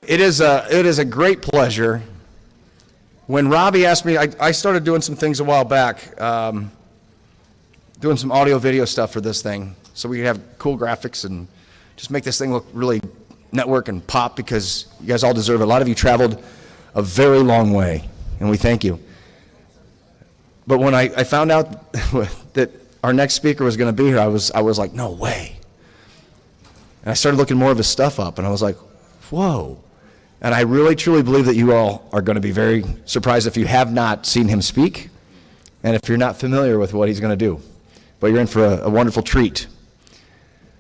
It is a great pleasure. When Robbie asked me, I started doing some things a while back, doing some audio video stuff for this thing, so we could have cool graphics and just make this thing look really network and pop, because you guys all deserve it. A lot of you traveled a very long way, and we thank you. But when I found out that our next speaker was going to be here, I was like, no way. And I started looking more of his stuff up, and I was like, whoa. And I really, truly believe that you all are going to be very surprised if you have not seen him speak, and if you're not familiar with what he's going to do. But you're in for a wonderful treat.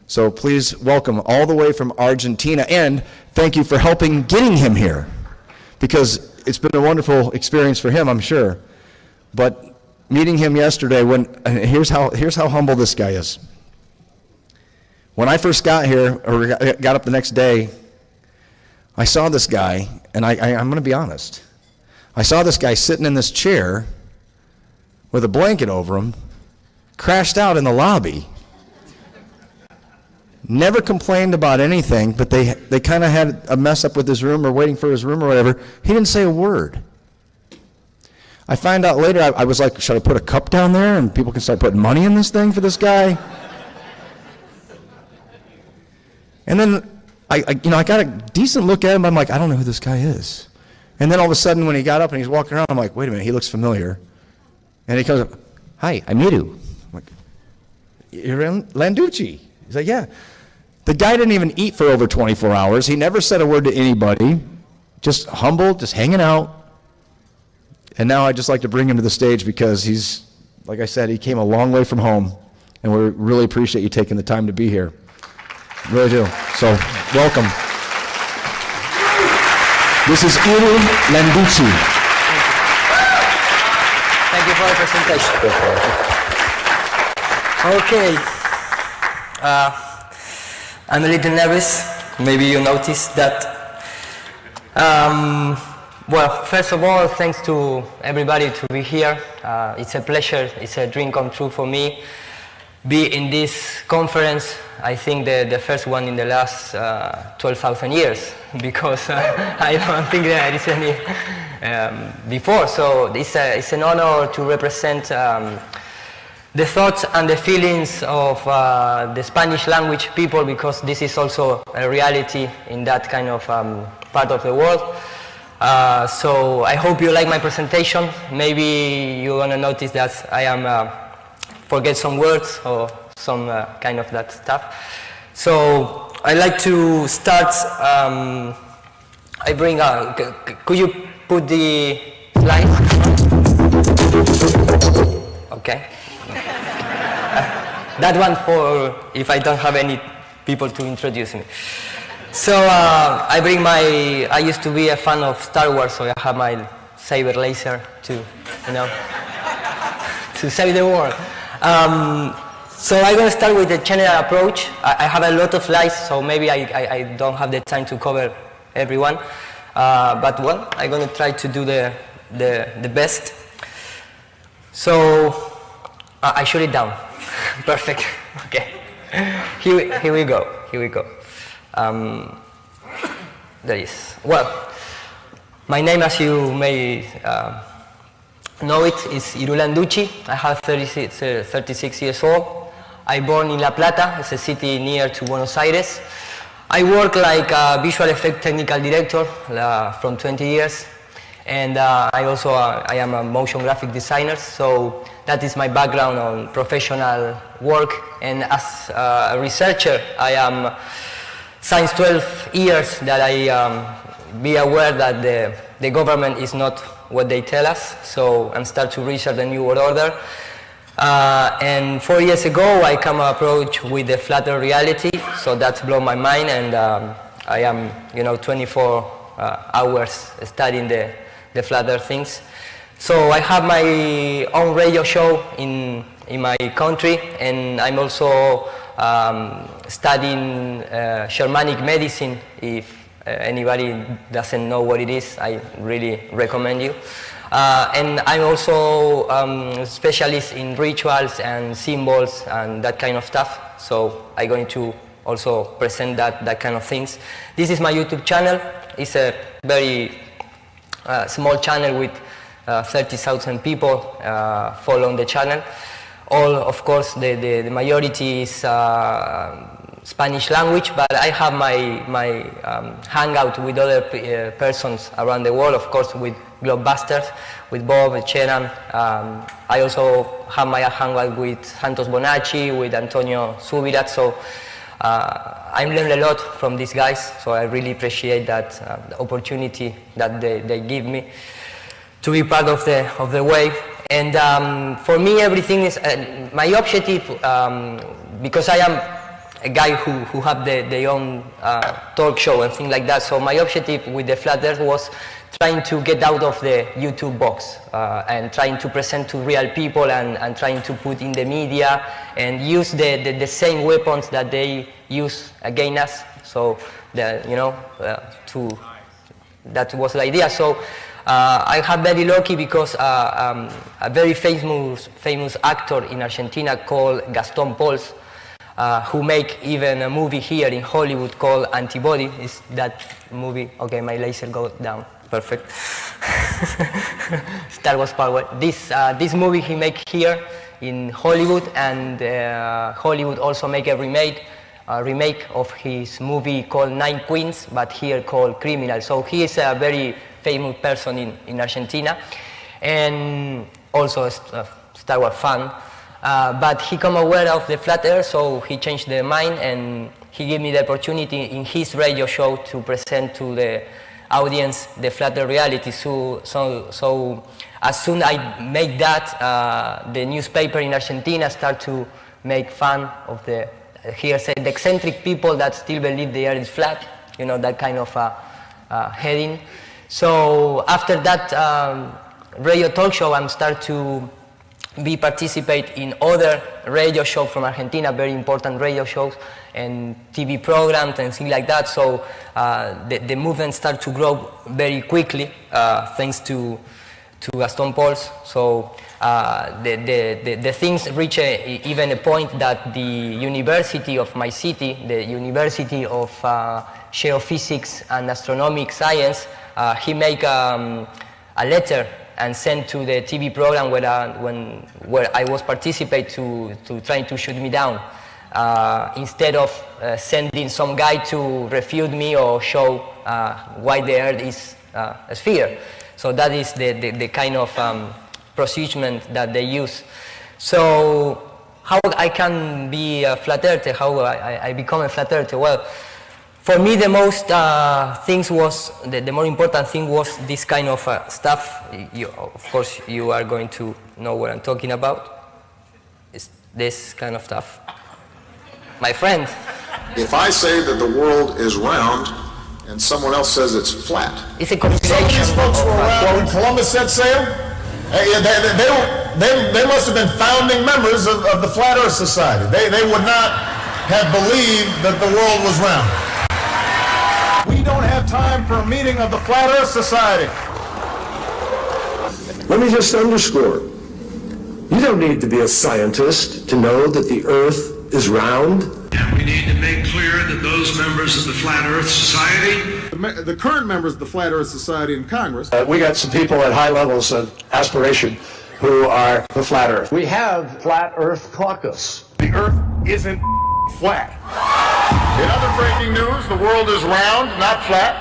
So please welcome all the way from Argentina, and thank you for helping getting him here, because it's been a wonderful experience for him, I'm sure. But meeting him yesterday, here's how humble this guy is. When I first got here, or got up the next day, I saw this guy, and I'm going to be honest. I saw this guy sitting in this chair with a blanket over him, crashed out in the lobby. Never complained about anything, but they kind of had a mess up with his room, or waiting for his room or whatever. He didn't say a word. I find out later, I was like, should I put a cup down there and people can start putting money in this thing for this guy? And then I got a decent look at him. I'm like, I don't know who this guy is. And then all of a sudden, when he got up and he's walking around, I'm like, wait a minute, he looks familiar. And he comes up, hi, I'm Miru. I'm like, you're Landucci. He's like, yeah. The guy didn't even eat for over 24 hours. He never said a word to anybody. Just humble, just hanging out. And now I'd just like to bring him to the stage, because he's, like I said, he came a long way from home. And we really appreciate you taking the time to be here. Really do. So, welcome. This is Iri Landucci. Thank you for the presentation. Okay. I'm a little nervous. Maybe you noticed that. Well, first of all, thanks to everybody to be here. It's a pleasure. It's a dream come true for me. Be in this conference, I think the first one in the last 12,000 years, because I don't think there is any before. So it's an honor to represent the thoughts and the feelings of the Spanish language people, because this is also a reality in that kind of part of the world. So I hope you like my presentation. Maybe you're going to notice that I am forget some words or some kind of that stuff. So I like to start. I bring could you put the slide? Okay. That one for if I don't have any people to introduce me. So I used to be a fan of Star Wars, so I have my saber laser to save the world. So I'm going to start with the general approach. I have a lot of slides, so maybe I don't have the time to cover everyone. But well, I'm going to try to do the best. So I shut it down. Perfect. Okay. Here we go. There is. Well, my name, as you may know it, is Iri Landucci. I have 36 years old. I born in La Plata. It's a city near to Buenos Aires. I work like a visual effect technical director from 20 years. And I am a motion graphic designer, so that is my background on professional work. And as a researcher, I am since 12 years that I be aware that the government is not what they tell us, so I start to research the New World Order. And 4 years ago, I come approach with the flat Earth reality, so that's blown my mind, and I am, 24 hours studying the flat Earth things. So I have my own radio show in my country, and I'm also studying shamanic medicine. If anybody doesn't know what it is, I really recommend you. And I'm also specialist in rituals and symbols and that kind of stuff. So I'm going to also present that kind of things. This is my YouTube channel. It's a very small channel with 30,000 people following the channel. All, of course, the majority is Spanish language, but I have my hangout with other persons around the world, of course, with GLOBEBUSTERS, with Bob, with Cheran. I also have my hangout with Santos Bonacci, with Antonio Subirat, so I learned a lot from these guys, so I really appreciate that the opportunity that they give me to be part of the wave. And for me, everything is my objective, because I am a guy who have their own talk show and things like that. So my objective with the Flat Earth was trying to get out of the YouTube box and trying to present to real people and trying to put in the media and use the same weapons that they use against us. So that was the idea. So I have very lucky because a very famous actor in Argentina called Gastón Pauls, who make even a movie here in Hollywood called Antibody. Is that movie? Okay, my laser goes down. Perfect. Star Wars power. This movie he make here in Hollywood, and Hollywood also make a remake of his movie called Nine Queens, but here called Criminal. So he is a very famous person in Argentina, and also a Star Wars fan. But he come aware of the Flat Earth, so he changed their mind, and he gave me the opportunity in his radio show to present to the audience the Flat Earth reality. So as soon as I make that, the newspaper in Argentina start to make fun of the eccentric people that still believe the Earth is flat, that kind of heading. So after that radio talk show, I'm start to participate in other radio shows from Argentina, very important radio shows and TV programs and things like that. So the movement started to grow very quickly thanks to Gastón Pauls. So the things reach even a point that the university of my city, the University of Geophysics and Astronomic Science, he make a letter and sent to the TV program where I was participate to trying to shoot me down. Instead of sending some guy to refute me or show why the Earth is a sphere. So that is the kind of procedure that they use. So how I can be a flat earther, how I become a flat earther? Well, for me the most things was, the more important thing was this kind of stuff. Of course you are going to know what I'm talking about. It's this kind of stuff. My friend. If I say that the world is round and someone else says it's flat. It's a combination These folks were around when Columbus set sail. They must have been founding members of the Flat Earth Society. They would not have believed that the world was round. We don't have time for a meeting of the Flat Earth Society. Let me just underscore, you don't need to be a scientist to know that the Earth is round. And we need to make clear that those members of the Flat Earth Society, The current members of the Flat Earth Society in Congress. We got some people at high levels of aspiration who are the Flat Earth. We have Flat Earth Caucus. The Earth isn't flat. In other breaking news, the world is round, not flat.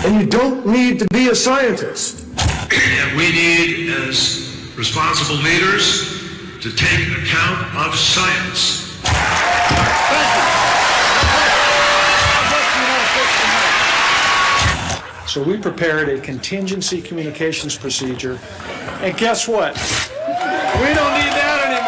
And you don't need to be a scientist. and we need, as responsible leaders, to take account of science. So we prepared a contingency communications procedure, and guess what? We don't need that anymore.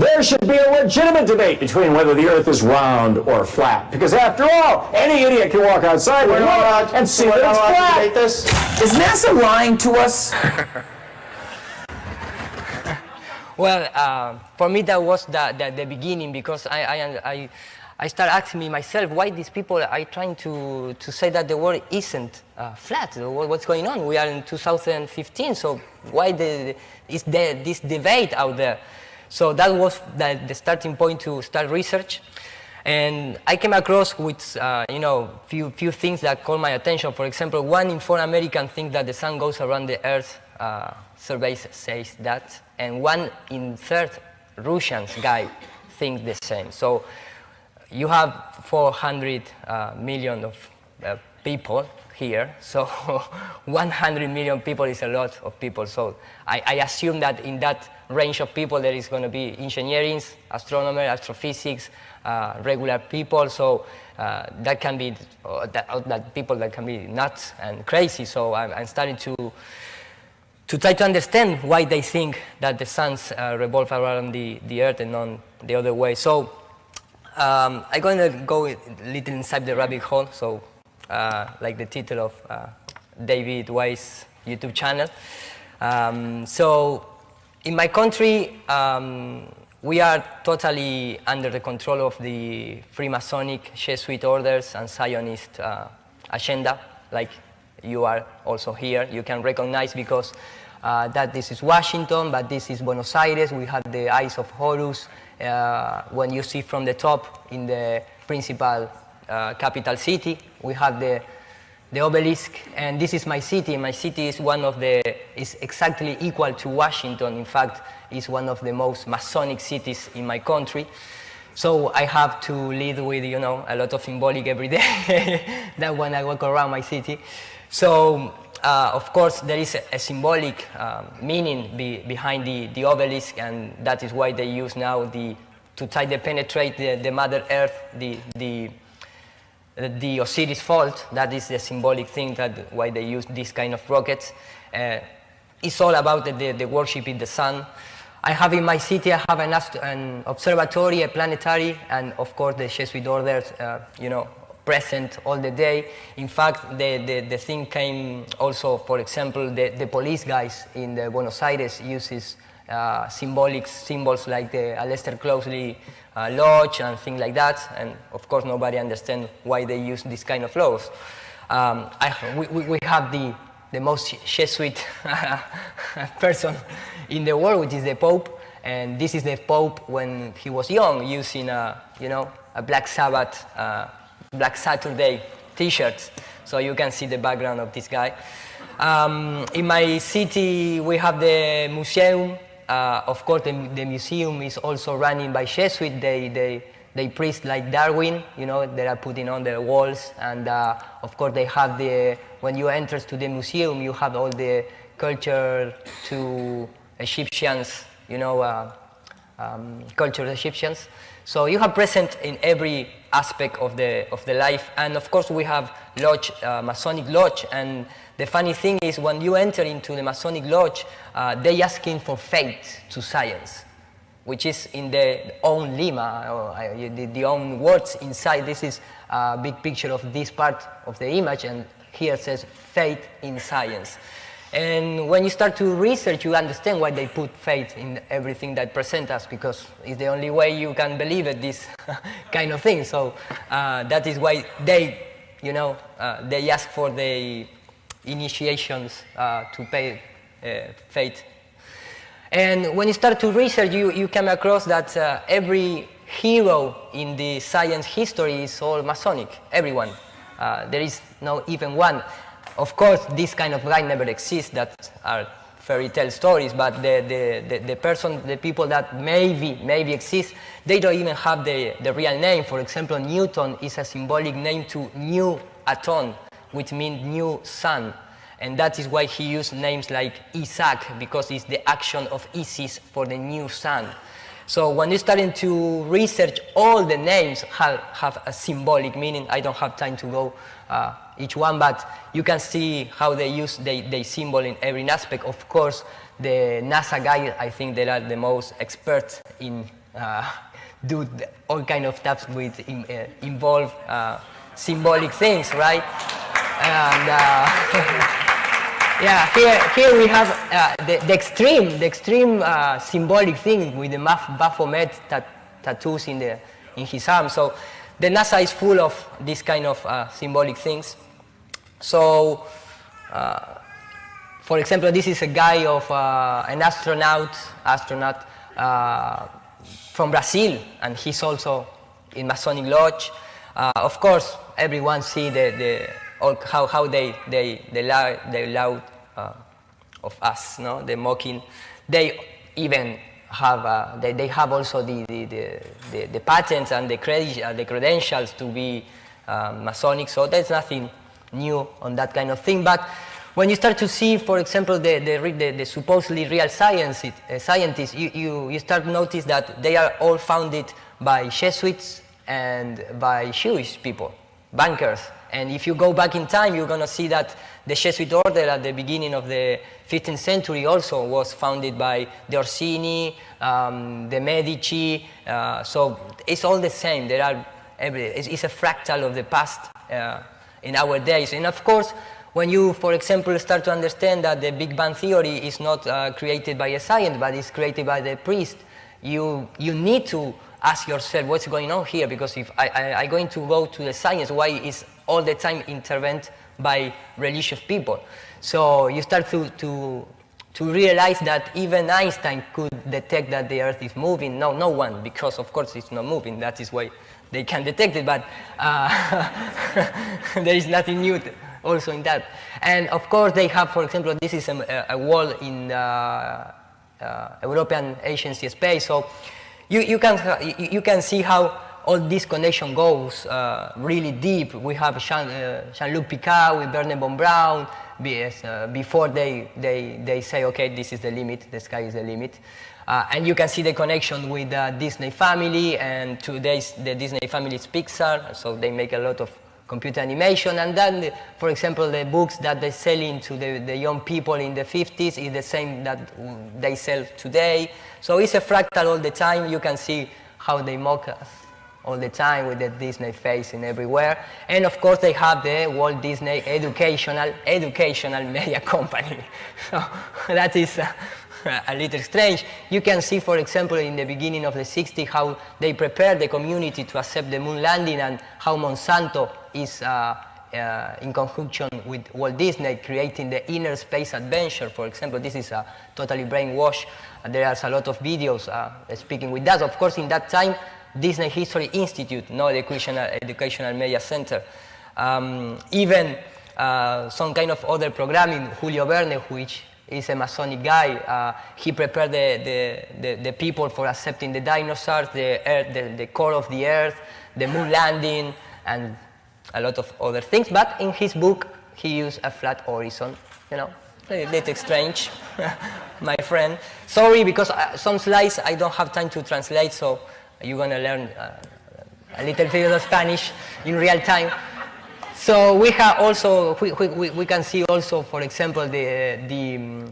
There should be a legitimate debate between whether the Earth is round or flat, because after all, any idiot can walk outside and see that it's flat. Is NASA lying to us? Well, for me that was the beginning, because I started asking me myself why these people are trying to say that the world isn't flat. What's going on? We are in 2015, so why is there this debate out there? So that was the starting point to start research. And I came across with, few things that caught my attention. For example, one in 4 Americans think that the sun goes around the Earth. Surveys says that, and 1 in 3 Russians guy thinks the same. So you have 400 million of people here. So 100 million people is a lot of people. So I assume that in that range of people there is going to be engineers, astronomers, astrophysics, regular people. So that can be that people that can be nuts and crazy. So I'm starting to try to understand why they think that the suns revolve around the Earth and not the other way. So I'm going to go a little inside the rabbit hole. So like the title of David Weiss' YouTube channel. So in my country, we are totally under the control of the Freemasonic, Jesuit orders and Zionist agenda, like you are also here. You can recognize because that this is Washington, but this is Buenos Aires. We have the eyes of Horus. When you see from the top in the principal capital city, we have the obelisk, and this is my city. My city is is exactly equal to Washington. In fact, it's one of the most Masonic cities in my country. So I have to live with, a lot of symbolic every day that when I walk around my city. So of course, there is a symbolic meaning behind the obelisk, and that is why they use now to try to penetrate the Mother Earth, the Osiris fault. That is the symbolic thing that why they use this kind of rockets. It's all about the worship in the sun. I have in my city, I have an observatory, a planetary, and of course the Jesuit orders, present all the day. In fact, the thing came also, for example, the police guys in the Buenos Aires uses symbols like the Aleister Crowley Lodge and things like that, and of course nobody understands why they use this kind of laws. We have the most Jesuit person in the world, which is the Pope, and this is the Pope when he was young, using a Black Sabbath, Black Saturday T-shirts. So you can see the background of this guy. In my city, we have the museum. Of course, the museum is also running by Jesuit. They priest like Darwin, they are putting on the walls, and of course they have when you enter to the museum, you have all the culture to Egyptians, culture Egyptians. So you have present in every aspect of the life, and of course we have lodge, Masonic lodge, and the funny thing is when you enter into the Masonic lodge, they asking for faith to science, which is in the own lima, or the own words inside. This is a big picture of this part of the image, and here it says faith in science. And when you start to research, you understand why they put faith in everything that present us, because it's the only way you can believe it, this kind of thing. So that is why they ask for the initiations to pay faith. And when you start to research, you come across that every hero in the science history is all Masonic, everyone. There is no even one. Of course, this kind of guy never exists, that are fairy tale stories, but the people that maybe exist, they don't even have the real name. For example, Newton is a symbolic name to new aton, which means new sun. And that is why he used names like Isaac, because it's the action of Isis for the new sun. So when you're starting to research, all the names have a symbolic meaning. I don't have time to go each one, but you can see how they use the symbol in every aspect. Of course, the NASA guys, I think they are the most experts in do all kind of stuff with involve symbolic things, right? And yeah, here we have the extreme symbolic thing with the Baphomet tattoos in his arm. So the NASA is full of this kind of symbolic things. So, for example, this is a guy of an astronaut from Brazil, and he's also in Masonic Lodge. Of course, everyone see how they loud of us, no? The mocking. They even have they have also the patents and the credentials to be Masonic. So there's nothing new on that kind of thing. But when you start to see, for example, the supposedly real scientists, you start to notice that they are all founded by Jesuits and by Jewish people, bankers. And if you go back in time, you're going to see that the Jesuit order at the beginning of the 15th century also was founded by the Orsini, the Medici. So it's all the same. There are it's a fractal of the past in our days. And of course, when you, for example, start to understand that the Big Bang Theory is not created by a scientist, but is created by the priest, you need to ask yourself what's going on here, because if I'm going to go to the science, why is all the time intervened by religious people? So you start to realize that even Einstein could detect that the Earth is moving. No one, because of course it's not moving. That is why they can detect it, but there is nothing new also in that. And of course they have, for example, this is a wall in European Agency Space. So you can see how all this connection goes really deep. We have Jean-Luc Picard with Werner von Braun before they say, okay, this is the limit, the sky is the limit. And you can see the connection with the Disney family, and today the Disney family is Pixar, so they make a lot of computer animation. And then, for example, the books that they sell to the young people in the 50s is the same that they sell today. So it's a fractal all the time. You can see how they mock us all the time with the Disney face in everywhere. And of course they have the Walt Disney educational media company. So that is a little strange. You can see, for example, in the beginning of the 60s, how they prepared the community to accept the moon landing, and how Monsanto is in conjunction with Walt Disney creating the Inner Space Adventure, for example. This is totally brainwashed. There are a lot of videos speaking with that. Of course, in that time, Disney History Institute, not the Educational Media Center. Even some kind of other programming, Julio Verne, which is a Masonic guy, he prepared the people for accepting the dinosaurs, the earth, the core of the earth, the moon landing, and a lot of other things. But in his book, he used a flat horizon, you know. A little strange, my friend. Sorry, because some slides I don't have time to translate, so you're going to learn a little bit of Spanish in real time. So we have also, we can see also, for example, the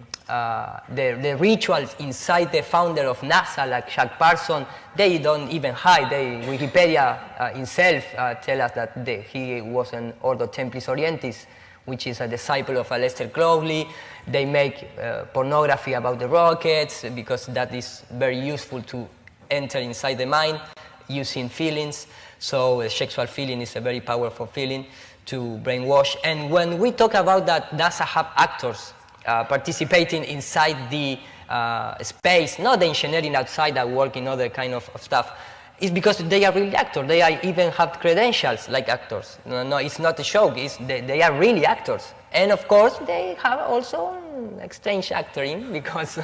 rituals inside the founder of NASA, like Jack Parsons. They don't even hide. Wikipedia himself tell us that he was an Ordo Templis Orientis, which is a disciple of Aleister Crowley. They make pornography about the rockets, because that is very useful to enter inside the mind using feelings. So sexual feeling is a very powerful feeling to brainwash. And when we talk about that NASA have actors participating inside the space, not the engineering outside that work in other kind of stuff, it's because they are really actors. They even have credentials like actors. No, it's not a show. They are really actors. And of course, they have also strange acting, because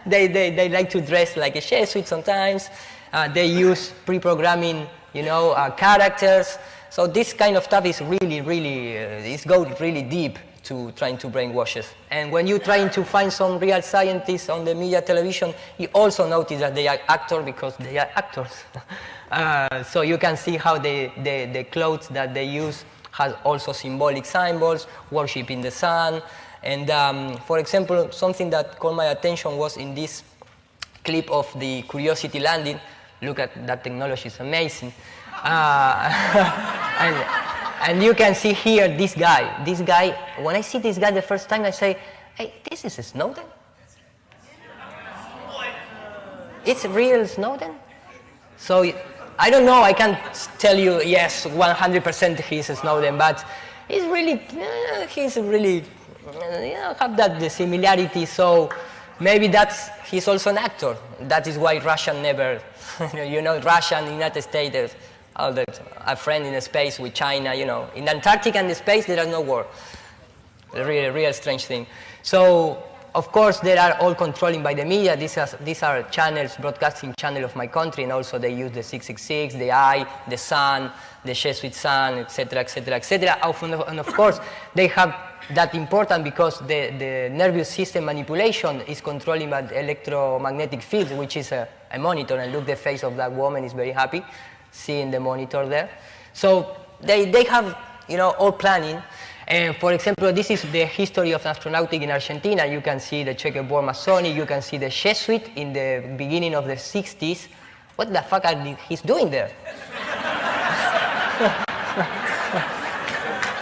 they like to dress like a Jesuit sometimes. They use pre-programming, characters. So this kind of stuff is really, it goes really deep to trying to brainwash us. And when you're trying to find some real scientists on the media television, you also notice that they are actors, because they are actors. So you can see how the clothes that they use has also symbolic symbols, worshiping the sun. And for example, something that caught my attention was in this clip of the Curiosity landing. Look at that technology, it's amazing. And you can see here this guy, when I see this guy the first time, I say, hey, this is Snowden? It's real Snowden? So I don't know, I can't tell you, yes, 100% he's Snowden, but he's really have that the similarity. So maybe he's also an actor. That is why Russia never, Russia and the United States, a friend in space with China, In Antarctica and the space, there is no war. A real strange thing. So, of course, they are all controlling by the media. These are channels, broadcasting channel of my country, and also they use the 666, the Eye, the Sun, the Jesuit Sun, etc., etc., etc. And of course, they have that important because the nervous system manipulation is controlling by the electromagnetic field, which is a monitor. And look, the face of that woman is very happy seeing the monitor there. So they have, all planning. And for example, this is the history of astronautic in Argentina. You can see the checkerboard Masonic. You can see the Jesuit in the beginning of the 60s. What the fuck are he's doing there?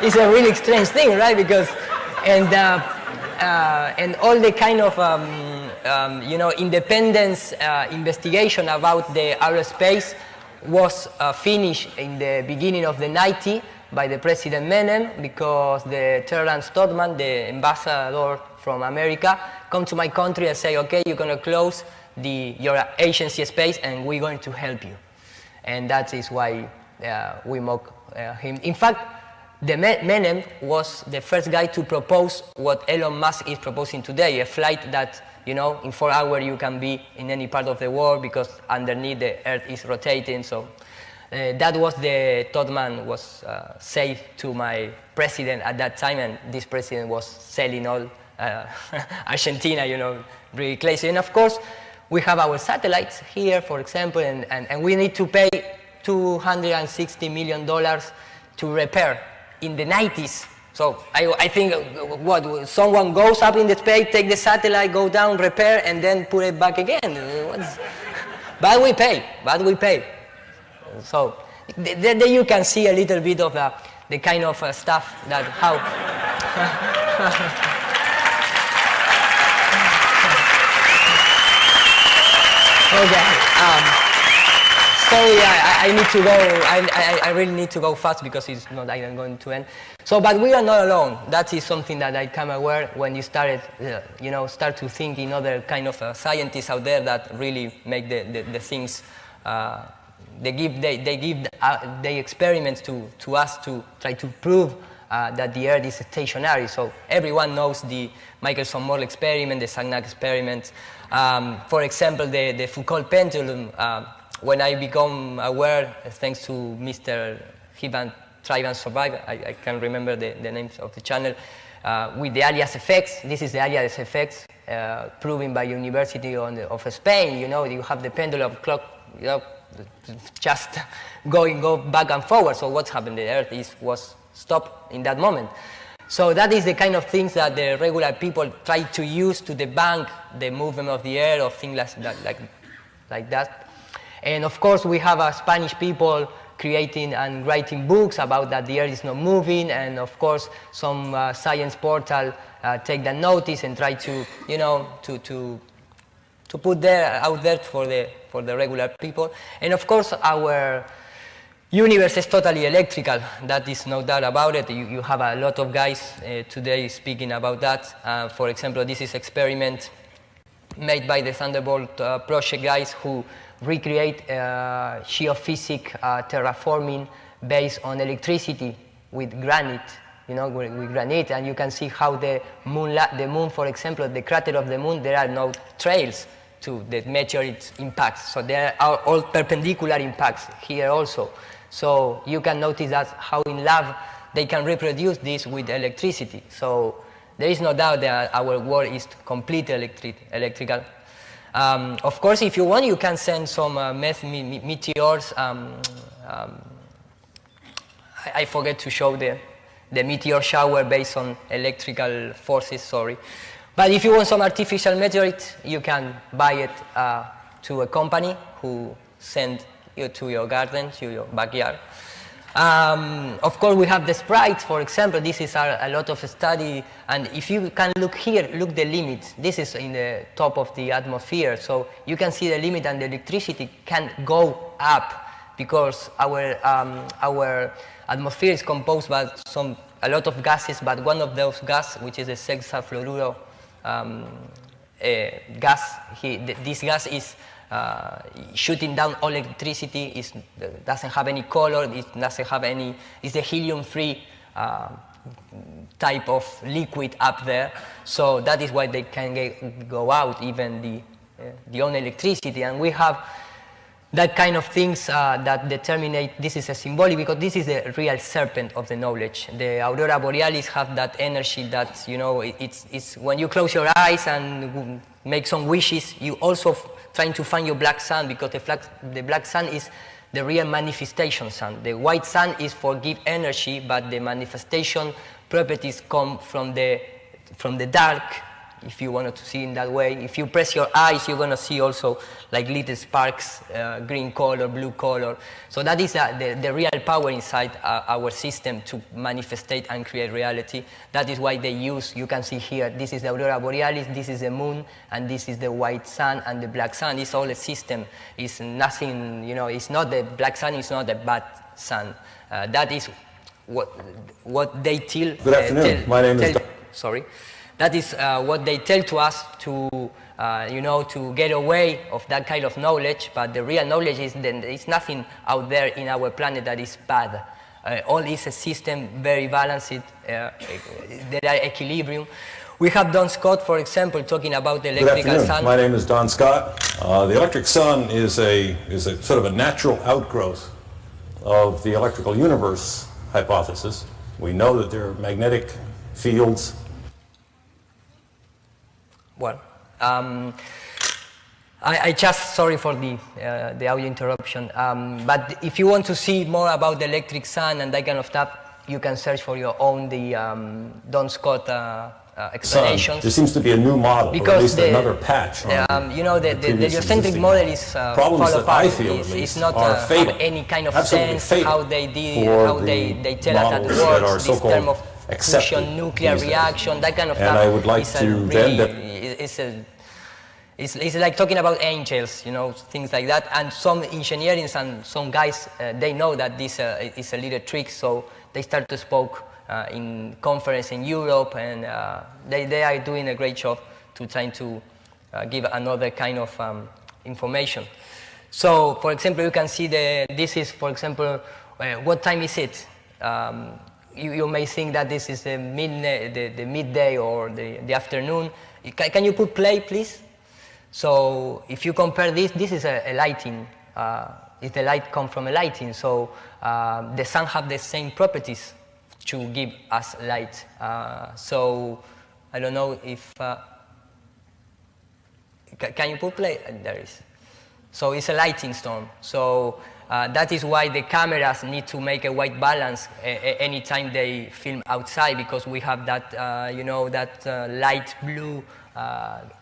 It's a really strange thing, right? Because, and all the kind of, independence investigation about the aerospace was finished in the beginning of the 90s by the President Menem, because the Terrence Stodman, the ambassador from America, come to my country and say, okay, you're going to close your agency space and we're going to help you. And that is why we mock him. In fact, the Menem was the first guy to propose what Elon Musk is proposing today, a flight that, in 4 hours you can be in any part of the world because underneath the Earth is rotating. So that was the Todman was said to my president at that time, and this president was selling all Argentina, really crazy. And of course, we have our satellites here, for example, and we need to pay $260 million to repair in the 90s. So I think someone goes up in the space, take the satellite, go down, repair, and then put it back again. But we pay. So there you can see a little bit of the kind of stuff that how. Okay. Sorry, I need to go. I really need to go fast because it's not even going to end. So, but we are not alone. That is something that I became aware when you started, start to think in other kind of scientists out there that really make the things. They give the experiments to us to try to prove that the Earth is stationary. So everyone knows the Michelson-Morley experiment, the Sagnac experiment. For example, the Foucault pendulum. When I become aware, thanks to Mr. Try and Survive, I can't remember the names of the channel, with the alias effects. This is the alias effects proven by University of Spain. You have the pendulum clock, just go back and forward. So what's happened? The Earth was stopped in that moment. So that is the kind of things that the regular people try to use to debunk the movement of the Earth or things like that. And of course, we have Spanish people creating and writing books about that the Earth is not moving, and of course, some science portal take that notice and try to, to put out there for the regular people. And of course, our universe is totally electrical. That is no doubt about it. You have a lot of guys today speaking about that. For example, this is experiment made by the Thunderbolt project guys who recreate geophysics terraforming based on electricity with granite, with granite, and you can see how the moon, for example, the crater of the moon, there are no trails to the meteorite impacts, so there are all perpendicular impacts here also. So you can notice that how in lab they can reproduce this with electricity. So there is no doubt that our world is completely electrical. Of course, if you want, you can send some meteors. I forget to show the meteor shower based on electrical forces, sorry. But if you want some artificial meteorite, you can buy it to a company who send you to your garden, to your backyard. Of course, we have the sprites, for example. This is a lot of study, and if you can look here, look the limit. This is in the top of the atmosphere, so you can see the limit, and the electricity can go up because our atmosphere is composed by a lot of gases, but one of those gases, which is the hexafluoride gas. This gas is shooting down all electricity. It doesn't have any color. It doesn't have any. It's the helium-free type of liquid up there. So that is why they can go out even the own electricity. And we have that kind of things that determine this is a symbolic, because this is the real serpent of the knowledge. The aurora borealis have that energy that, you know, it's when you close your eyes and make some wishes, you also trying to find your black sun, because the black sun is the real manifestation sun. The white sun is for give energy, but the manifestation properties come from the dark. If you wanted to see in that way, if you press your eyes, you're going to see also like little sparks, green color, blue color. So that is the real power inside our system to manifestate and create reality. That is why they use, you can see here, this is the aurora borealis, this is the moon, and this is the white sun and the black sun. It's all a system. It's nothing, you know, it's not the black sun, it's not the bad sun. That is what they tell. Good afternoon. My name is... Sorry. That is what they tell to us to, you know, to get away of that kind of knowledge. But the real knowledge is that there is nothing out there in our planet that is bad. All is a system, very balanced. There are equilibrium. We have Don Scott, for example, talking about the electrical sun. My name is Don Scott. The electric sun is a sort of a natural outgrowth of the electrical universe hypothesis. We know that there are magnetic fields. Well, I just, sorry for the audio interruption, but if you want to see more about the electric sun and that kind of stuff, you can search for your own the Don Scott explanations. There seems to be a new model, because or at least another patch. You know, the heliocentric model is fall apart. It's not have any kind of sense how they did, how they tell us that it works. This term of fusion, nuclear reaction, that kind of stuff. And I would like to then... It's like talking about angels, you know, things like that. And some engineers and some guys, they know that this is a little trick, so they start to speak in conference in Europe, and they are doing a great job to trying to give another kind of information. So, for example, you can see this is, for example, what time is it? You may think that this is the midday or the afternoon. Can you put play, please? So if you compare this is a lighting. If the light comes from a lighting, so the sun have the same properties to give us light. So I don't know if can you put play? There is. So it's a lighting storm. So that is why the cameras need to make a white balance anytime they film outside, because we have that, you know, that light blue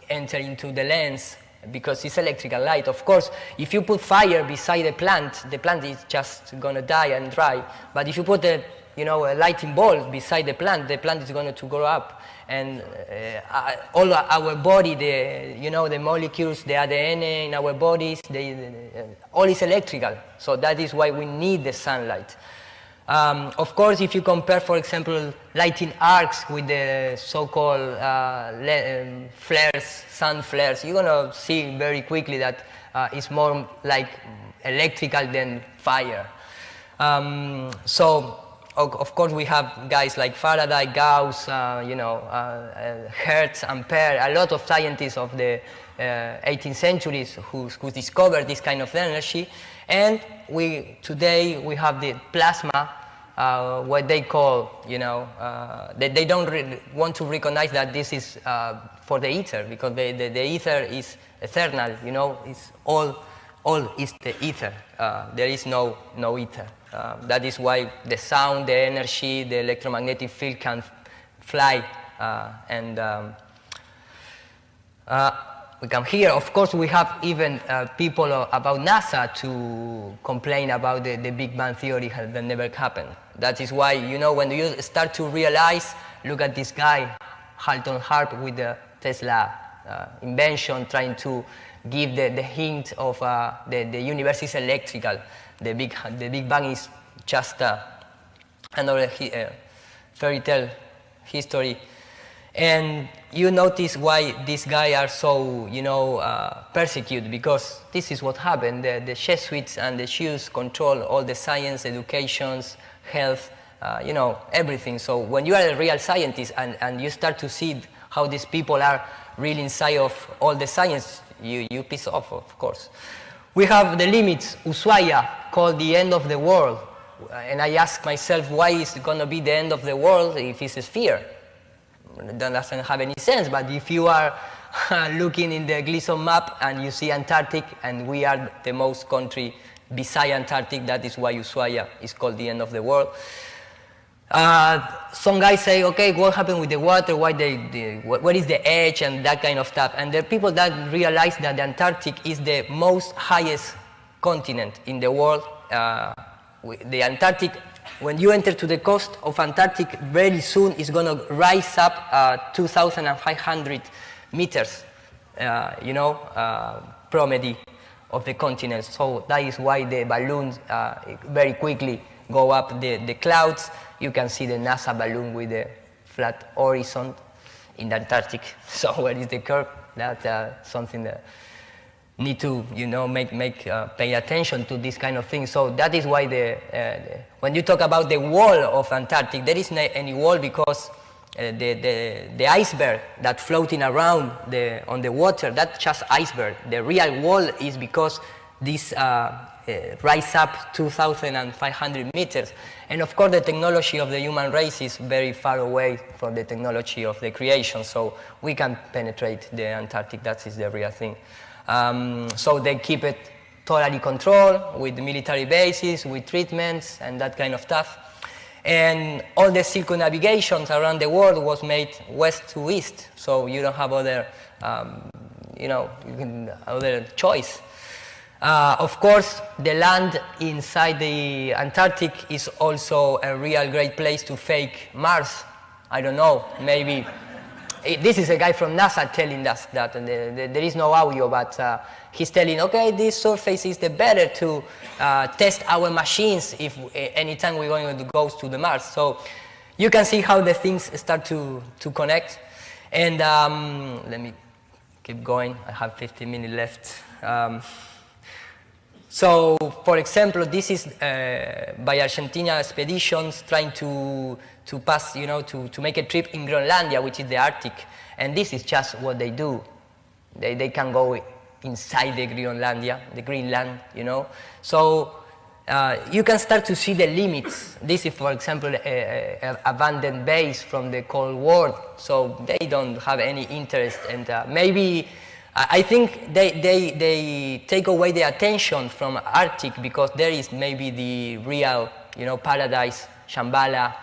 enter into the lens, because it's electrical light. Of course, if you put fire beside the plant is just going to die and dry. But if you put a lighting bulb beside the plant is going to grow up. And all our body, the molecules, the ADN in our bodies, all is electrical. So that is why we need the sunlight. Of course, if you compare, for example, lighting arcs with the so-called flares, sun flares, you're going to see very quickly that it's more like electrical than fire. So, of course, we have guys like Faraday, Gauss, Hertz, Ampere, a lot of scientists of the 18th centuries who discovered this kind of energy. And today we have the plasma, what they call, they don't really want to recognize that this is for the ether, because the ether is eternal, it's all is the ether. There is no ether. That is why the sound, the energy, the electromagnetic field can fly, and we come here. Of course, we have even people about NASA to complain about the Big Bang theory that never happened. That is why, when you start to realize, look at this guy, Halton Harp, with the Tesla invention, trying to give the hint of the universe is electrical. The Big Bang is just another fairy tale history. And you notice why these guys are so, persecuted, because this is what happened. The Jesuits and the Jews control all the science, educations, health, everything. So when you are a real scientist and you start to see how these people are really inside of all the science, you piss off, of course. We have the limits, 𝙅𝙭, called the end of the world. And I ask myself, why is it going to be the end of the world if it's a sphere? That doesn't have any sense, but if you are looking in the GLOBEBUSTERS map and you see Antarctic, and we are the most country beside Antarctic, that is why 𝙅𝙭 is called the end of the world. Some guys say, okay, what happened with the water, what is the edge and that kind of stuff. And the people that realize that the Antarctic is the most highest continent in the world. The Antarctic, when you enter to the coast of Antarctic, very soon it's going to rise up 2,500 meters, promedy of the continent. So that is why the balloons very quickly go up the clouds. You can see the NASA balloon with the flat horizon in the Antarctic. So where is the curve? That's something that need to, pay attention to this kind of thing. So that is why when you talk about the wall of Antarctic, there isn't any wall, because the iceberg that floating around on the water, that's just iceberg. The real wall is because this rise up 2,500 meters. And of course the technology of the human race is very far away from the technology of the creation, so we can penetrate the Antarctic. That is the real thing. So they keep it totally controlled with military bases, with treatments and that kind of stuff. And all the circumnavigations around the world was made west to east, so you don't have other, other choice. Of course, the land inside the Antarctic is also a real great place to fake Mars. I don't know, maybe. This is a guy from NASA telling us that, and there is no audio, but he's telling, okay, this surface is the better to test our machines if anytime we're going to go to the Mars. So you can see how the things start to connect. And let me keep going. I have 15 minutes left. So, for example, this is by Argentina expeditions trying to pass, to make a trip in Groenlandia, which is the Arctic. And this is just what they do. They can go inside the Groenlandia, the Greenland, So you can start to see the limits. This is, for example, an abandoned base from the Cold War. So they don't have any interest, and maybe I think they take away the attention from Arctic, because there is maybe the real, paradise, Shambhala,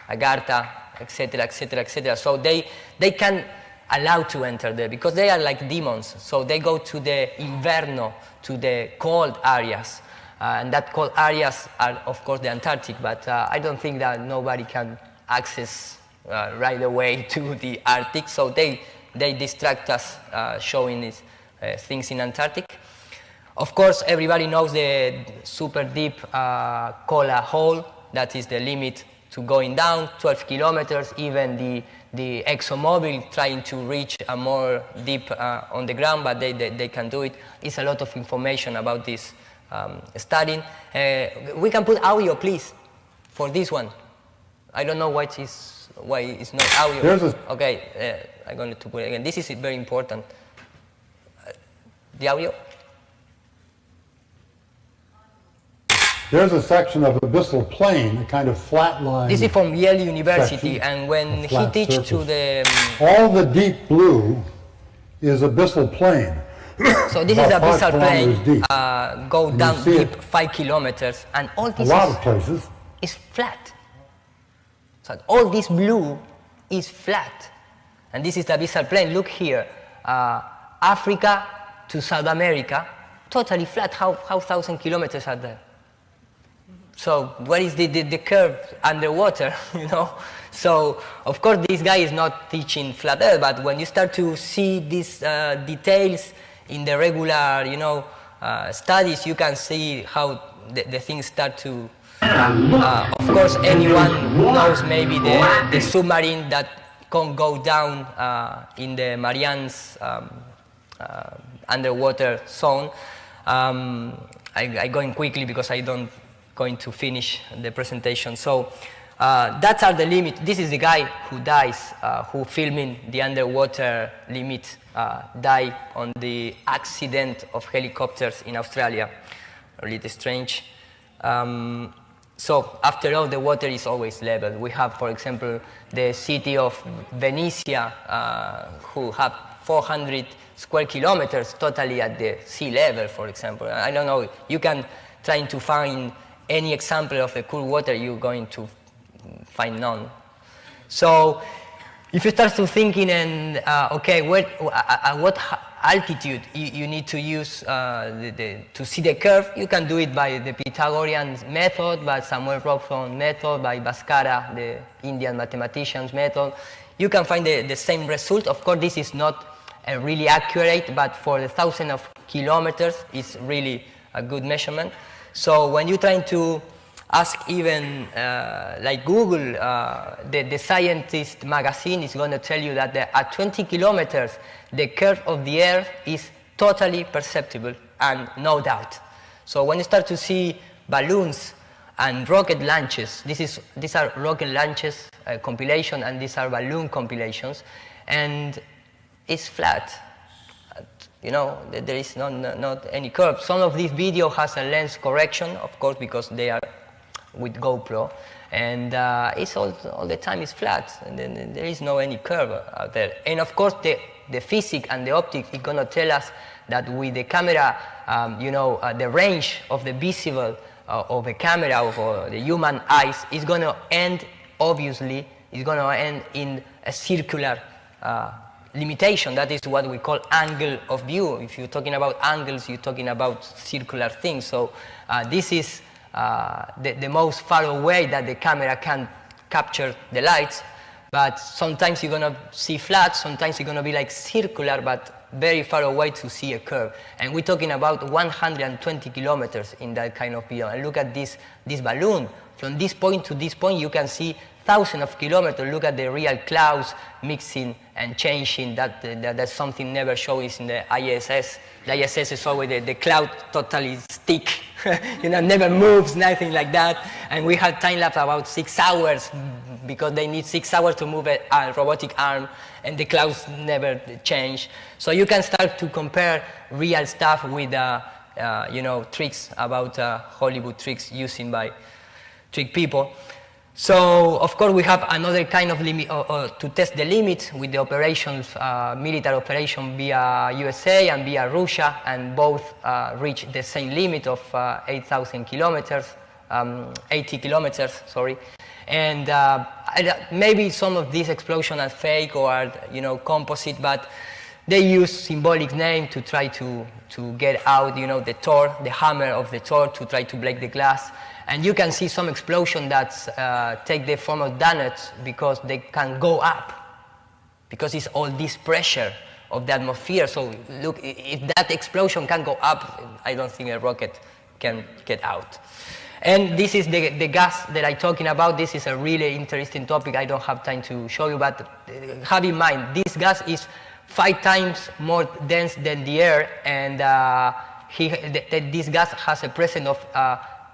Agartha, etc., etc., etc. So they can allow to enter there, because they are like demons. So they go to the Inverno, to the cold areas. And that cold areas are, of course, the Antarctic, but I don't think that nobody can access right away to the Arctic. So they distract us showing these things in Antarctic. Of course, everybody knows the super deep Kola hole. That is the limit to going down, 12 kilometers. Even the ExxonMobil trying to reach a more deep on the ground, but they can do it. It's a lot of information about this studying. We can put audio, please, for this one. I don't know why it's not audio. Okay, I'm going to put it again. This is very important. The audio? There's a section of abyssal plain, a kind of flat line. This is from Yale University, and when he teaches to the... all the deep blue is abyssal plain. So this is abyssal plain, go down deep 5 kilometers, and all this is flat. So all this blue is flat. And this is the abyssal plain. Look here, Africa to South America, totally flat. How 1,000 kilometers are there? So what is the curve underwater, So, of course, this guy is not teaching flat earth, but when you start to see these details in the regular, studies, you can see how the things start to... of course, anyone knows maybe the submarine that can't go down in the Marianas underwater zone. I'm going quickly because I don't going to finish the presentation. So that's are the limit. This is the guy who dies, who filming the underwater limit, died on the accident of helicopters in Australia. A little strange. So after all, the water is always level. We have, for example, the city of Venezia, who have 400 square kilometers totally at the sea level, for example. I don't know, you can try to find any example of the cool water, you're going to find none. So if you start to thinking and, okay, at what altitude you need to use to see the curve, you can do it by the Pythagorean method, by Samuel Robson method, by Bhaskara, the Indian mathematician's method. You can find the same result. Of course, this is not really accurate, but for the thousands of kilometers, it's really a good measurement. So when you're trying to ask even like Google, the Scientist magazine is going to tell you that at 20 kilometers, the curve of the Earth is totally perceptible and no doubt. So when you start to see balloons and rocket launches, these are rocket launches compilation and these are balloon compilations, and it's flat. You know, there is not any curve. Some of this video has a lens correction, of course, because they are with GoPro, and it's all the time is flat, and then there is no any curve out there. And of course, the physics and the optics is going to tell us that with the camera, you know, the range of the visible of the camera of the human eyes is going to end, obviously, is going to end in a circular limitation. That is what we call angle of view. If you're talking about angles, you're talking about circular things. So this is the most far away that the camera can capture the lights, but sometimes you're going to see flat, sometimes you're going to be like circular, but very far away to see a curve. And we're talking about 120 kilometers in that kind of video. And look at this balloon. From this point to this point, you can see thousands of kilometers. Look at the real clouds mixing and changing. That's something never shows in the ISS. The ISS is always the cloud totally stick, you know, never moves, nothing like that. And we had time lapse about 6 hours because they need 6 hours to move a robotic arm, and the clouds never change. So you can start to compare real stuff with, you know, tricks about Hollywood tricks using by trick people. So, of course, we have another kind of limit to test the limit with the operations, military operation via USA and via Russia, and both reach the same limit of 8,000 kilometers, 80 kilometers, sorry. And maybe some of these explosions are fake or are, you know, composite, but they use symbolic name to try to get out, you know, the Thor, the hammer of the Thor, to try to break the glass. And you can see some explosion that take the form of donuts because they can go up, because it's all this pressure of the atmosphere. So look, if that explosion can go up, I don't think a rocket can get out. And this is the gas that I'm talking about. This is a really interesting topic. I don't have time to show you, but have in mind, this gas is 5 times more dense than the air, and this gas has a presence of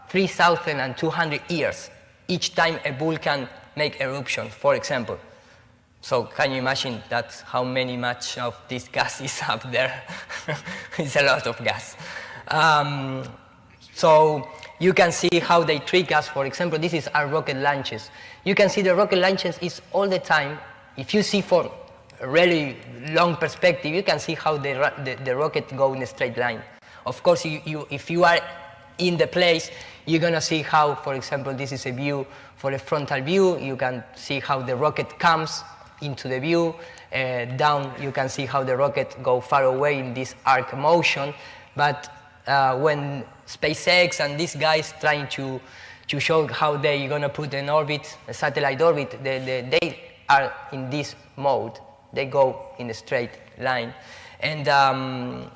3,200 years each time a volcan make eruption, for example. So can you imagine that how much of this gas is up there? It's a lot of gas. So you can see how they trick us. For example, this is our rocket launches. You can see the rocket launches is all the time. If you see for a really long perspective, you can see how the rocket go in a straight line. Of course, if you are in the place, you're going to see how, for example, this is a view for a frontal view. You can see how the rocket comes into the view. Down, you can see how the rocket go far away in this arc motion. But when SpaceX and these guys trying to show how they're going to put an orbit, a satellite orbit, they are in this mode. They go in a straight line. And I'm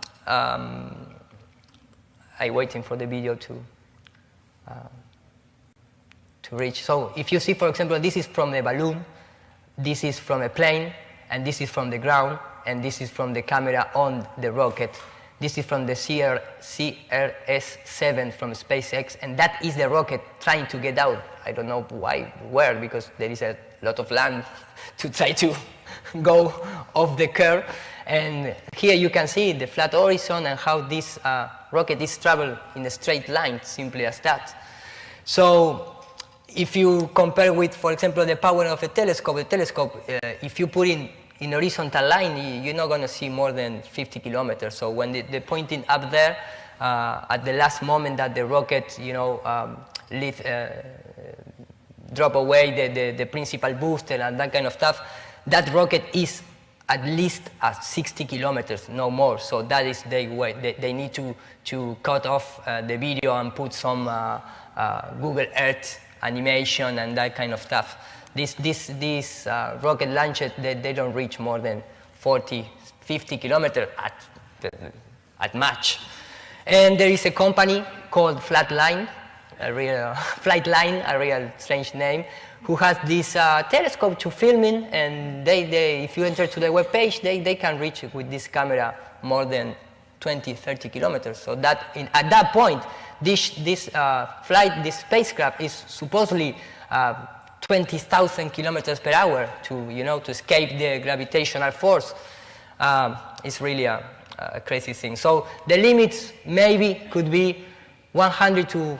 waiting for the video to reach. So if you see, for example, this is from the balloon. This is from a plane, and this is from the ground, and this is from the camera on the rocket. This is from the CRS-7 from SpaceX, and that is the rocket trying to get out. I don't know where, because there is a lot of land to try to go off the curve. And here you can see the flat horizon and how this rocket is traveling in a straight line, simply as that. So if you compare with, for example, the power of a telescope, if you put in horizontal line, you're not going to see more than 50 kilometers. So when they're pointing up there, at the last moment that the rocket, drop away the principal booster and that kind of stuff, that rocket is at least at 60 kilometers, no more. So that is the way they need to cut off the video and put some Google Earth animation and that kind of stuff. These rocket launches, they don't reach more than 40, 50 kilometers at Mach. And there is a company called Flightline, a real strange name, who has this telescope to filming, and if you enter to the web page, they can reach with this camera more than 20, 30 kilometers. So that at that point, this spacecraft is supposedly 20,000 kilometers per hour to escape the gravitational force. It's really a crazy thing. So the limits maybe could be 100 to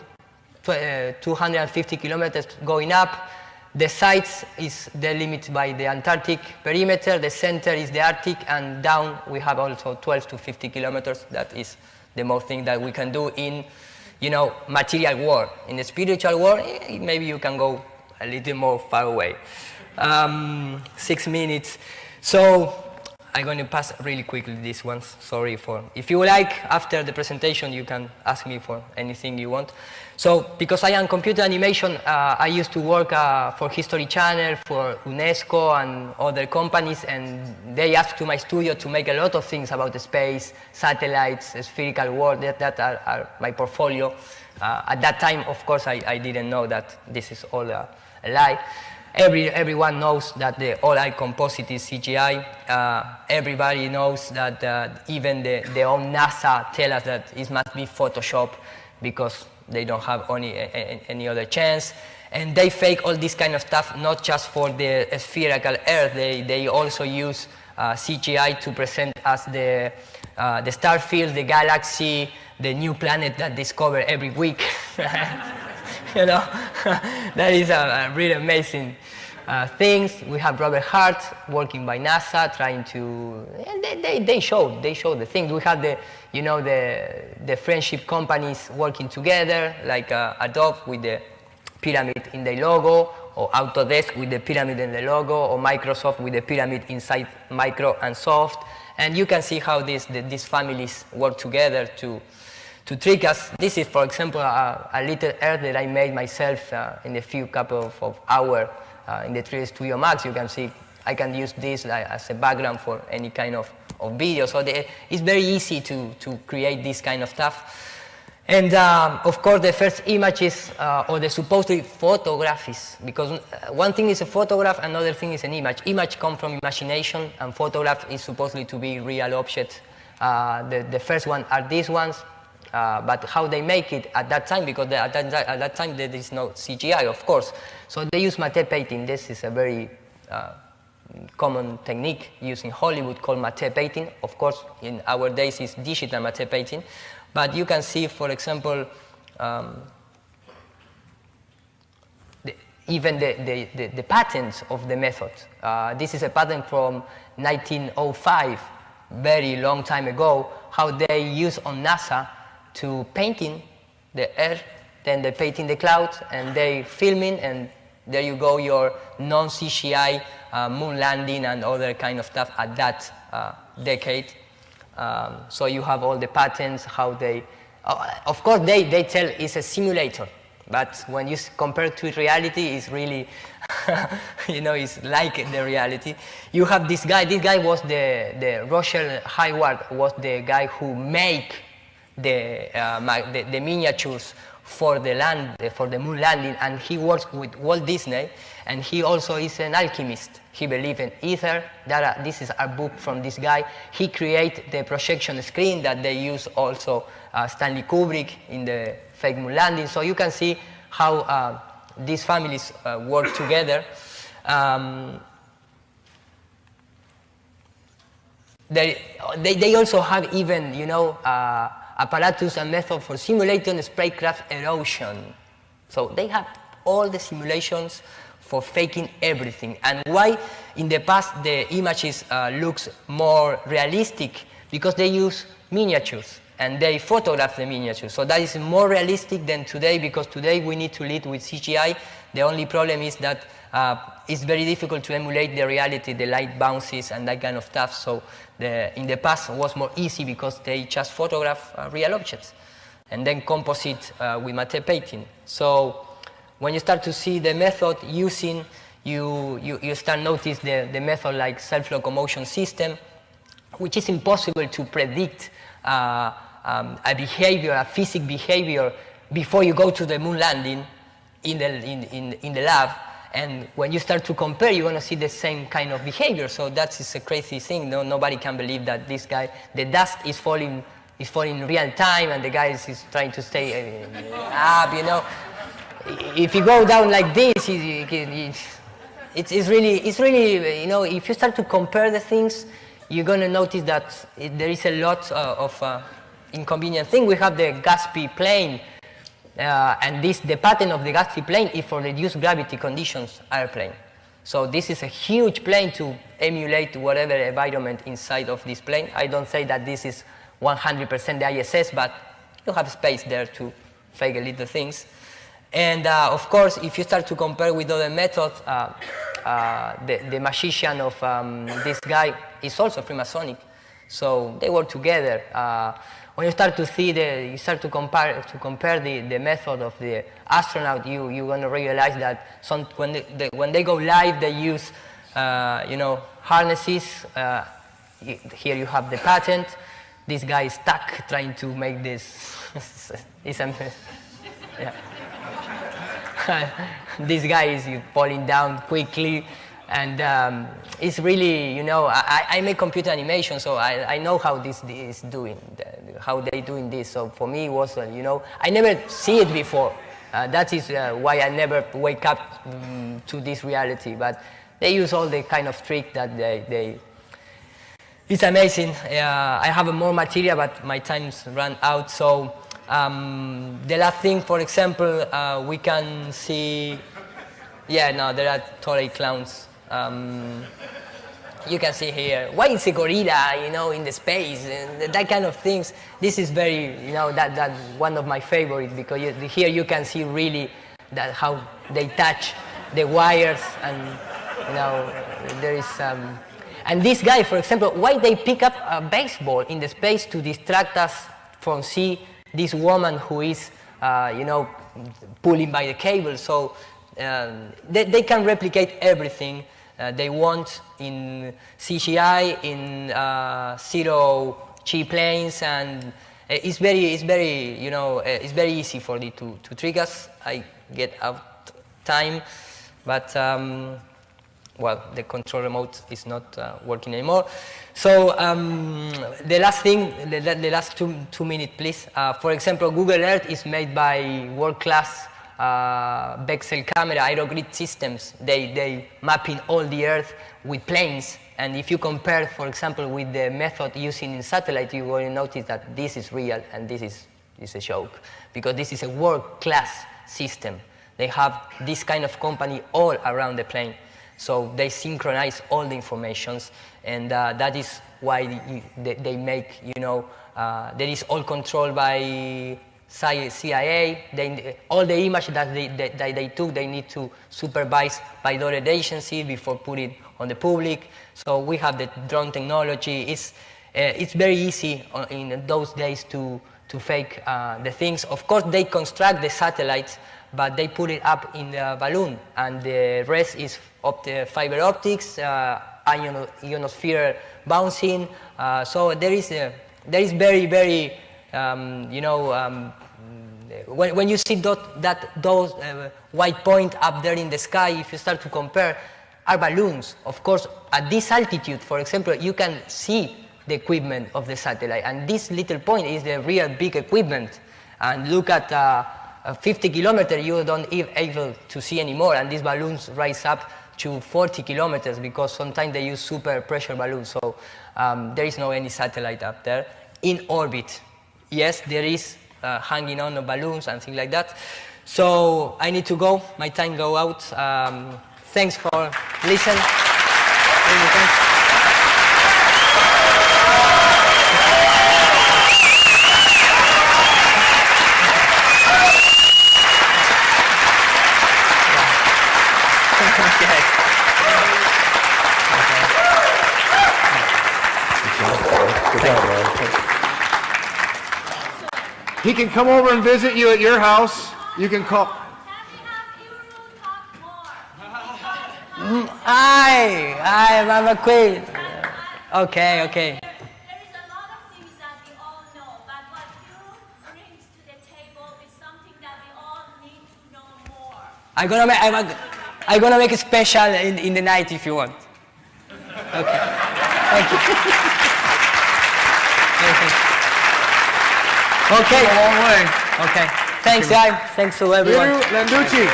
250 kilometers going up. The sides is the limit by the Antarctic perimeter. The center is the Arctic, and down we have also 12 to 50 kilometers. That is the most thing that we can do in, material war. In the spiritual war, maybe you can go a little more far away. 6 minutes. So I'm going to pass really quickly these ones. Sorry for. If you like, after the presentation, you can ask me for anything you want. So because I am computer animation, I used to work for History Channel, for UNESCO and other companies, and they asked to my studio to make a lot of things about the space, satellites, spherical world. That are my portfolio. At that time, of course, I didn't know that this is all a lie. Everyone knows that the all-eye composite is CGI. Everybody knows that even the own NASA tell us that it must be Photoshop because they don't have any other chance. And they fake all this kind of stuff, not just for the spherical Earth. They also use CGI to present us the star field, the galaxy, the new planet that discover every week. That is a really amazing things. We have Robert Hart working by NASA, trying to. And they show the things. We have the friendship companies working together, like Adobe with the pyramid in the logo, or Autodesk with the pyramid in the logo, or Microsoft with the pyramid inside Micro and Soft. And you can see how these families work together to trick us. This is, for example, a little Earth that I made myself in a couple of hours in the 3D Studio Max. You can see I can use this as a background for any kind of video. So it's very easy to create this kind of stuff. And of course, the first images or the supposedly photographs, because one thing is a photograph, another thing is an image. Image comes from imagination, and photograph is supposedly to be real objects. The first one are these ones. But how they make it at that time, because at that time there is no CGI, of course. So they use matte painting. This is a very common technique used in Hollywood called matte painting. Of course, in our days it's digital matte painting. But you can see, for example, even the patents of the method. This is a patent from 1905, very long time ago, how they use on NASA to painting the Earth, then they painting the clouds, and they filming, and there you go, your non-CGI moon landing and other kind of stuff at that decade. So you have all the patents, how they, of course they tell it's a simulator, but when you compare to reality, it's really, it's like the reality. You have this guy was the Rochelle Hayward was the guy who made the miniatures for the moon landing, and he works with Walt Disney, and he also is an alchemist. He believes in ether. This is a book from this guy. He created the projection screen that they use also Stanley Kubrick in the fake moon landing. So you can see how these families work together. They also have even, you know, apparatus and method for simulating spacecraft erosion. So they have all the simulations for faking everything. And why in the past the images looks more realistic? Because they use miniatures and they photograph the miniatures. So that is more realistic than today, because today we need to lead with CGI. The only problem is that it's very difficult to emulate the reality, the light bounces and that kind of stuff. So in the past it was more easy because they just photograph real objects and then composite with matte painting. So when you start to see the method using, you start notice the method like self-locomotion system, which is impossible to predict a behavior, a physics behavior before you go to the moon landing in the lab. And when you start to compare, you're going to see the same kind of behavior. So that is a crazy thing. Nobody can believe that this guy, the dust is falling in real time, and the guy is trying to stay up, you know. If you go down like this, it's really, you know, if you start to compare the things, you're going to notice that there is a lot of inconvenient thing. We have the Gatsby plane. And the pattern of the Gatsby plane is for reduced gravity conditions airplane. So this is a huge plane to emulate whatever environment inside of this plane. I don't say that this is 100% the ISS, but you have space there to fake a little things. And of course, if you start to compare with other methods, the magician of this guy is also Freemasonic. So they work together. When you start to see you start to compare the method of the astronaut, you're going to realize that when they go live, they use you know, harnesses. Here you have the patent. This guy is stuck trying to make this. Yeah. This guy is falling down quickly. And it's really, you know, I make computer animation, so I know how this is doing, how they're doing this. So for me, it was, you know, I never see it before. That is why I never wake up to this reality. But they use all the kind of trick that it's amazing. I have more material, but my time's run out. So the last thing, for example, we can see, yeah, no, there are toy clowns. You can see here, why is a gorilla, you know, in the space, and that kind of things. This is very, you know, that one of my favorites, because here you can see really that how they touch the wires, and you know, there is and this guy, for example, why they pick up a baseball in the space to distract us from see this woman who is, you know, pulling by the cable. So they can replicate everything they want in CGI, in zero-G planes, and it's very, you know, it's very easy for it to trick us. I get out time, but well, the control remote is not working anymore. So the last thing, the last 2 minutes, please. For example, Google Earth is made by world-class Bexel camera aerogrid systems. They mapping all the Earth with planes, and if you compare, for example, with the method using in satellite, you will notice that this is real and this is a joke, because this is a world-class system. They have this kind of company all around the plane, so they synchronize all the informations, and that is why they make, you know, there is all controlled by CIA. All the image that they took, they need to supervise by the other agency before putting it on the public. So we have the drone technology. It's very easy in those days to fake the things. Of course, they construct the satellites, but they put it up in the balloon, and the rest is of the fiber optics, ionosphere bouncing. So there is very, very, you know, when you see those white point up there in the sky, if you start to compare, are balloons. Of course, at this altitude, for example, you can see the equipment of the satellite, and this little point is the real big equipment. And look at 50 kilometers, you don't able to see anymore, and these balloons rise up to 40 kilometers because sometimes they use super pressure balloons. So there is no any satellite up there in orbit. Yes, there is hanging on the balloons and things like that. So I need to go. My time go out. Thanks for listening. He can come over and visit you at your house. You can call. I'm a queen. Okay. There is a lot of things that we all know, but what you bring to the table is something that we all need to know more. I'm gonna make it special in the night if you want. Okay. Thank you. Okay. A long way. Okay. Thanks, guys. Thanks to everyone. Landucci.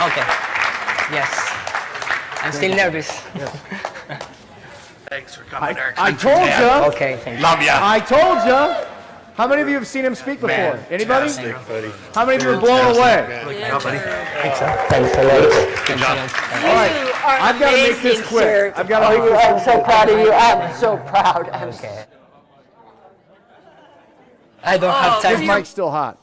Okay. Yes. I'm still nervous. Thanks for coming to our I country, told man. you. Okay, thank you. Love ya. I told you. How many of you have seen him speak before? Anybody? How many of you are blown away? Nobody. Thanks a lot. Good job. All right. I've got to make this quick. I've got to make this I'm so proud of you. I'm so proud. Okay. I don't have time. His mic's still hot.